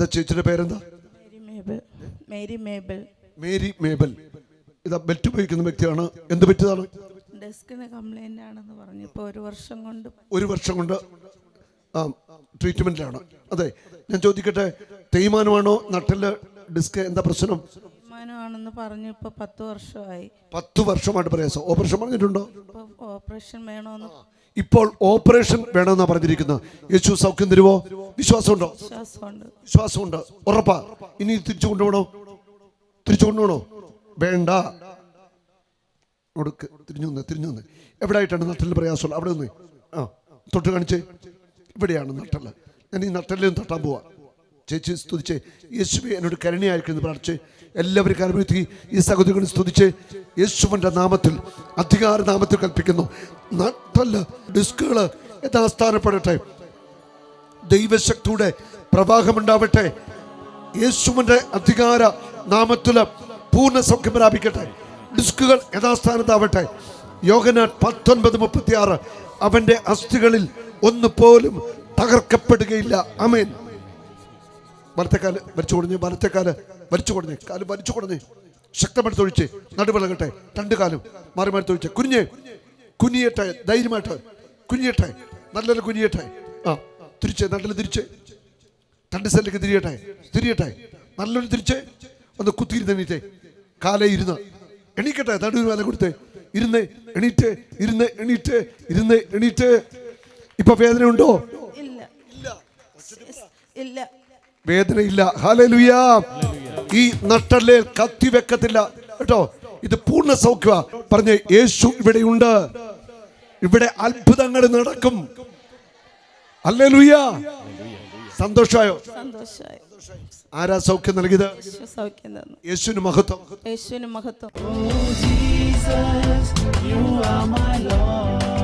എന്താ ചേച്ചിയുടെ പേരെന്താ? Mary Mabel. ഇതാ ബെൽറ്റ് ഉപയോഗിക്കുന്ന വ്യക്തിയാണ്. എന്ത് പറ്റിയതാണ്? ഡെസ്കിന് കംപ്ലൈന്റ് ആണെന്ന് പറഞ്ഞു. ഇപ്പോൾ ഒരു വർഷം കൊണ്ട് ട്രീറ്റ്മെന്റിലാണ്. അതെ, ഞാൻ ചോദിക്കട്ടെ, തേയ്മാനമാണോ നട്ടല് ഡിസ്ക് എന്താ പ്രശ്നം? തേയ്മാനമാണെന്ന് പറഞ്ഞു. ഇപ്പോൾ 10 വർഷമായി. 10 വർഷമായിട്ട് പ്രയാസം. ഓപ്പറേഷൻ പറഞ്ഞിട്ടുണ്ടോ? ഓപ്പറേഷൻ വേണമെന്ന്. ഇപ്പോൾ ഓപ്പറേഷൻ വേണമെന്നാ പറഞ്ഞിരിക്കുന്നത്. യേശു സൗഖ്യം തരുവോ? വിശ്വാസമുണ്ടോ? വിശ്വാസമുണ്ട്. ഉറപ്പാ? ഇനി തിരിച്ചു കൊണ്ടുപോകണോ? വേണ്ട. തിരിഞ്ഞു നിന്ന്. എവിടെ ആയിട്ടാണ് നട്ടലിന് പ്രയാസമുള്ളത്? അവിടെ നിന്ന് തൊട്ട് കാണിച്ചേ. ഇവിടെയാണ് നട്ടല്. ഞാൻ ഈ നട്ടലിലും തട്ടാൻ പോവാ. ചേച്ചി സ്തുതിച്ചേ. യേശുവേ എന്നോട് കരുണയായിരിക്കുന്നു പ്രാർത്ഥിച്ച് എല്ലാവരും കരമുയർത്തി ഈ സഹോദരങ്ങളെ സ്തുതിച്ച് യേശുവിൻ്റെ നാമത്തിൽ, അധികാര നാമത്തിൽ കൽപ്പിക്കുന്നു, നട്ടല് ഡിസ്കുകൾ യഥാസ്ഥാനപ്പെടട്ടെ. ദൈവശക്തിയുടെ പ്രവാഹമുണ്ടാവട്ടെ. യേശുവിൻ്റെ അധികാര നാമത്തിൽ പൂർണ്ണ സൗഖ്യം പ്രാപിക്കട്ടെ. ഡിസ്കുകൾ യഥാസ്ഥാനത്താവട്ടെ. യോഹന്നാൻ 19:36 അവന്റെ അസ്ഥികളിൽ ഒന്ന് പോലും തകർക്കപ്പെടുകയില്ല. ആമേൻ. വലത്തേക്കാല് വലിച്ചു കൊടുഞ്ഞ് ശക്തമെടുത്തൊഴിച്ച് നടുവിളകട്ടെ. 2 കാലും മാറി തൊഴിച്ച് കുനിയട്ടെ. ധൈര്യമായിട്ട് കുനിയട്ടെ. നല്ലൊരു കുനിയട്ടെ. തിരിച്ച് 2 സൈഡിലേക്ക് തിരിയട്ടെ. നല്ലൊരു തിരിച്ച് ഒന്ന് കുത്തിയിരുന്നേ. കാലേ ഇരുന്ന് എണീക്കട്ടെ. നടുവിന് വേല കൊടുത്ത് എണീറ്റ്. ഇപ്പൊ വേദന ഉണ്ടോ? ഇല്ല. വേദനയില്ല. ഹല്ലേലൂയ. ഈ നട്ടല്ലേ കത്തി വെക്കത്തില്ല കേട്ടോ. ഇത് പൂർണ്ണ സൗഖ്യ. പറഞ്ഞ യേശു ഇവിടെയുണ്ട്. ഇവിടെ അത്ഭുതങ്ങൾ നടക്കും. ഹല്ലേലൂയ. സന്തോഷമായോ? ആരാ സൗഖ്യം നൽകിയത്? യേശുവിന് മഹത്വം. Oh Jesus, you are my Lord.